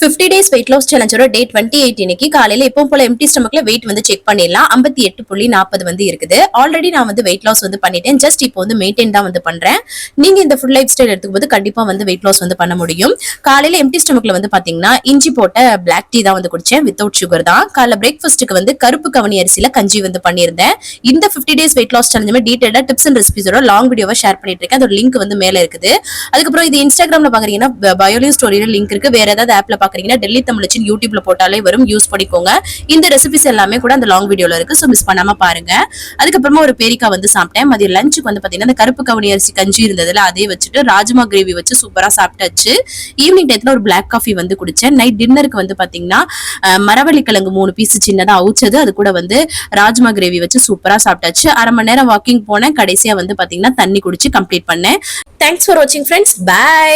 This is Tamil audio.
50 days weight loss challenge ஓட டே 28 இன்னைக்கு காலையில எப்பவும் போல எம்டி ஸ்டமக்ல வெயிட் வந்து செக் பண்ணிடலாம். 58.40 வந்து இருக்குது. ஆல்ரெடி நான் வந்து வெயிட் லாஸ் வந்து பண்ணிட்டேன். ஜஸ்ட் இப்போ வந்து மெயின்டைன் தான் வந்து பண்றேன். நீங்க இந்த ஃபுட் லைஃப் ஸ்டைல் எடுத்துக்கும்போது கண்டிப்பா வந்து வெயிட் லாஸ் வந்து பண்ண முடியும். காலையில எம்டி ஸ்டமக்ல வந்து பாத்தீங்கன்னா இஞ்சி போட்ட பிளாக் டீ தான் வந்து குடிச்சேன், வித்தவுட் சுகர் தான். காலைல பிரேக்ஃபாஸ்ட்டுக்கு வந்து கருப்பு கவனி அரிசியில கஞ்சி வந்து பண்ணியிருந்தேன். இந்த 50 days weight loss challenge டீடைலா டிப்ஸ் அண்ட் ரெசிபிஸோட லாங் வீடியோவா ஷேர் பண்ணிட்டு இருக்கேன். அதோட லிங்க் வந்து மேல இருக்குது. அதுக்கப்புறம் இது இன்ஸ்டாகிராம்ல பாக்குறீங்கன்னா பயோலியோ ஸ்டோரியில லிங்க் இருக்கு. வேற ஏதாவது ஆப்ல பாக்குறீங்கன்னா டெல்லி தமிழச்சின் யூடியூப்ல போட்டாலே வரும், யூஸ் பண்ணிக்கோங்க. இந்த ரெசிபிஸ் எல்லாமே கூட அந்த லாங் வீடியோல இருக்கு, சோ மிஸ் பண்ணாம பாருங்க. அதுக்கப்புறமா ஒரு பேரிக்கா வந்து சாப்பிட்டேன். மதிய லஞ்சுக்கு வந்து பாத்தீங்கன்னா அந்த கருப்பு கவனி அரிசி கஞ்சி இருந்ததுல அதே வச்சுட்டு ராஜ்மா கிரேவி வச்சு சூப்பரா சாப்பிட்டாச்சு. ஈவினிங் டைத்துல ஒரு பிளாக் காஃபி வந்து குடிச்சேன். நைட் டின்னருக்கு வந்து பாத்தீங்கன்னா மரவள்ளி கிழங்கு 3 பீஸ் சின்னதா அவுச்சது, அது கூட வந்து ராஜ்மா கிரேவி வச்சு சூப்பரா சாப்பிட்டாச்சு. அரை மணி நேரம் வாக்கிங் போனேன். கடைசியா வந்து பாத்தீங்கன்னா தண்ணி குடிச்சு கம்ப்ளீட் பண்ணேன். தேங்க்ஸ் ஃபார் வாட்சிங் ஃப்ரெண்ட்ஸ். பை.